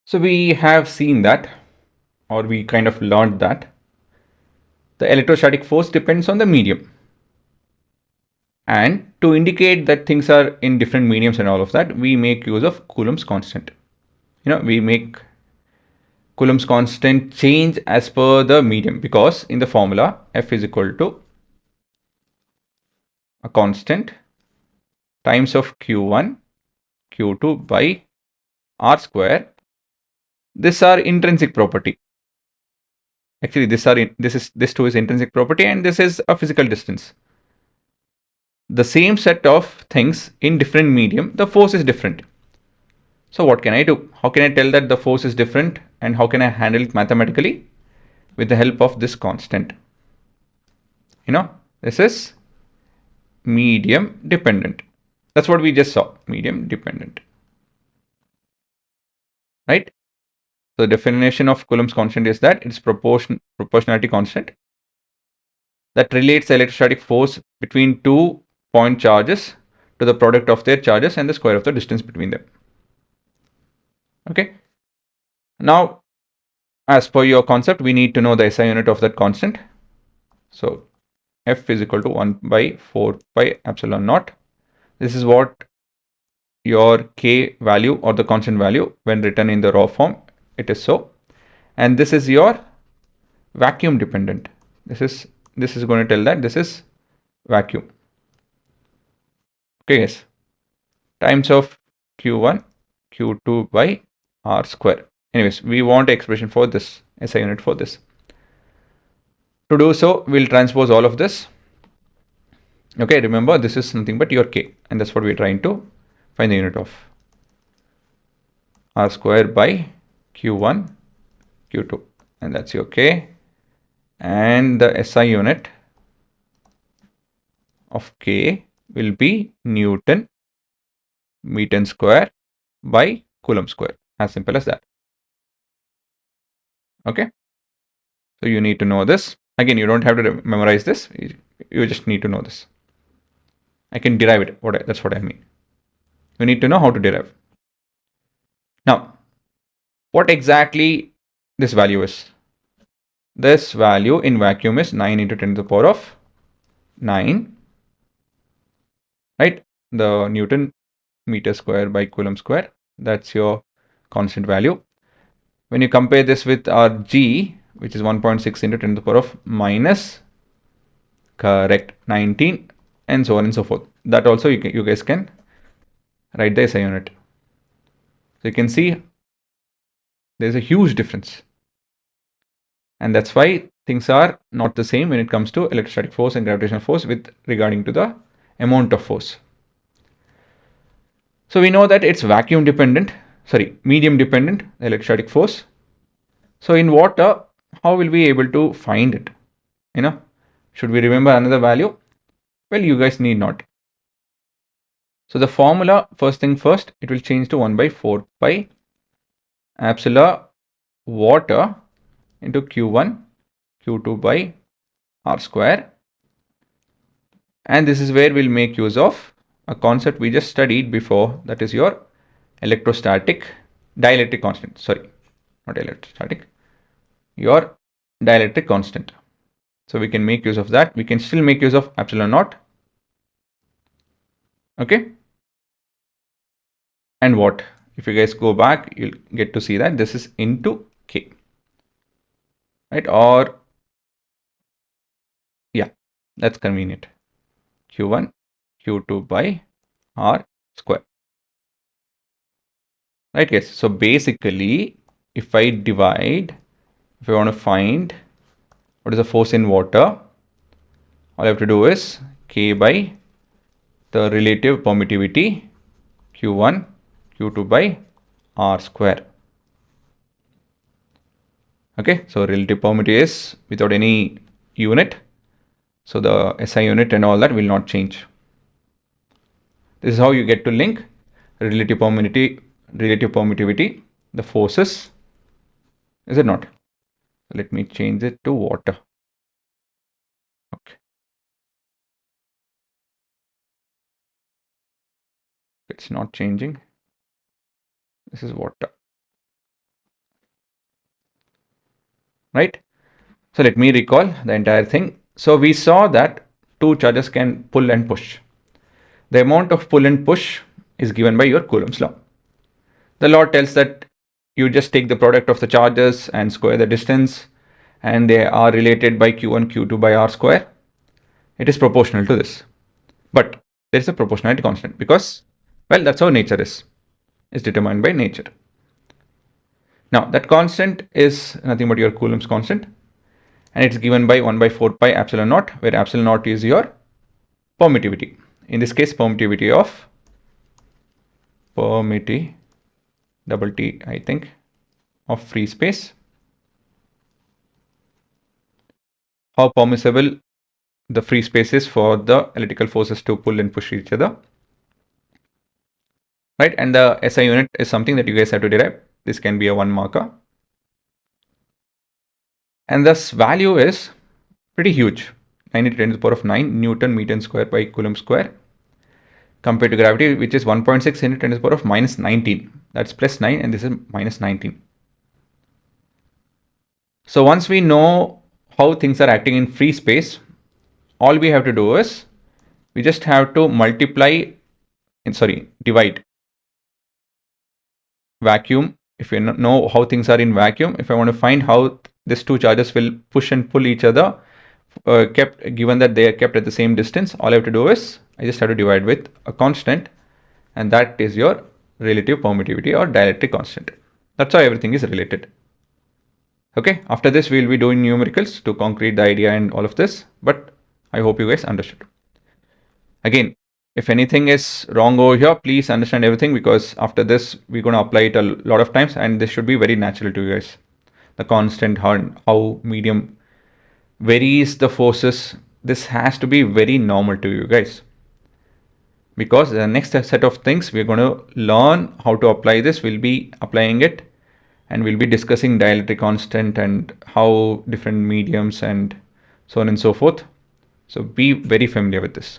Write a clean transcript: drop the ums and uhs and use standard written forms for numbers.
So we have seen that, or we kind of learned that the electrostatic force depends on the medium. And to indicate that things are in different mediums and all of that, we make use of Coulomb's constant. We make Coulomb's constant change as per the medium, because in the formula F is equal to a constant times of Q1, Q2 by R square. This are intrinsic property. Actually, this too is intrinsic property, and this is a physical distance. The same set of things in different medium, the force is different. So what can I do? How can I tell that the force is different, and how can I handle it mathematically? With the help of this constant. This is medium dependent. That's what we just saw, medium dependent. Right? So the definition of Coulomb's constant is that it's proportionality constant that relates the electrostatic force between two point charges to the product of their charges and the square of the distance between them. Okay. Now, as per your concept, we need to know the SI unit of that constant. So F is equal to 1 by 4 pi epsilon naught. This is what your K value, or the constant value, when written in the raw form, it is so. And this is your vacuum dependent. This is going to tell that this is vacuum. Okay, yes. Times of Q1, Q2 by R square. Anyways, we want expression for this, SI unit for this. To do so, we'll transpose all of this. Okay, remember this is nothing but your K, and that's what we're trying to find the unit of. R square by Q1, Q2, and that's your K. And the SI unit of K will be Newton meter square by Coulomb square. As simple as that. Okay. So you need to know this. Again, you don't have to memorize this. You just need to know this. I can derive it. That's what I mean. You need to know how to derive. Now, what exactly this value is? This value in vacuum is 9 into 10 to the power of 9. Right? The Newton meter square by Coulomb square. That's your constant value. When you compare this with our G, which is 1.6 into 10 to the power of minus, correct, 19, and so on and so forth. That also you guys can write the SI unit. So you can see there's a huge difference. And that's why things are not the same when it comes to electrostatic force and gravitational force with regarding to the amount of force. So we know that it's vacuum dependent, medium dependent, electrostatic force. So in water, how will we be able to find it? Should we remember another value? Well, you guys need not. So the formula, first thing first, it will change to 1 by 4 pi epsilon water into Q1, Q2 by R square. And this is where we'll make use of a concept we just studied before, that is your dielectric constant. Sorry, not electrostatic, your dielectric constant. So we can make use of that. We can still make use of epsilon naught. Okay. And what? If you guys go back, you'll get to see that this is into K. Right? Or, yeah, that's convenient. Q1, Q2 by R square. Right, guys? So basically, if I want to find what is the force in water, all I have to do is K by the relative permittivity, Q1, Q2 by R square. Okay, so relative permittivity is without any unit. So the SI unit and all that will not change. This is how you get to link relative permittivity, the forces. Is it not? Let me change it to water. Okay. It's not changing. This is water. right? So let me recall the entire thing. So we saw that two charges can pull and push. The amount of pull and push is given by your Coulomb's law. The law tells that you just take the product of the charges and square the distance, and they are related by q1 q2 by r square. It is proportional to this. But there is a proportionality constant because, well, that's how nature is. It's determined by nature. Now, that constant is nothing but your Coulomb's constant, and it's given by 1 by 4 pi epsilon naught, where epsilon naught is your permittivity. In this case, permittivity of double T, I think, of free space. How permissible the free space is for the electrical forces to pull and push each other. Right, and the SI unit is something that you guys have to derive. This can be a 1 marker. And this value is pretty huge. 9 × 10 to the power of 9 Newton meter square by Coulomb square, compared to gravity, which is 1.6 × 10 to the power of minus 19. That's plus 9 and this is minus 19. So once we know how things are acting in free space, all we have to do is we just have to divide vacuum. If you know how things are in vacuum, if I want to find how these two charges will push and pull each other, given that they are kept at the same distance, all I have to do is I just have to divide with a constant, and that is your relative permittivity or dielectric constant. That's how everything is related. Okay, after this we will be doing numericals to concrete the idea and all of this, but I hope you guys understood. Again, if anything is wrong over here, please understand everything, because after this we're going to apply it a lot of times, and this should be very natural to you guys. The constant, how medium varies the forces, this has to be very normal to you guys, because the next set of things we're going to learn how to apply this. We'll be applying it and we'll be discussing dielectric constant and how different mediums and so on and so forth. So be very familiar with this.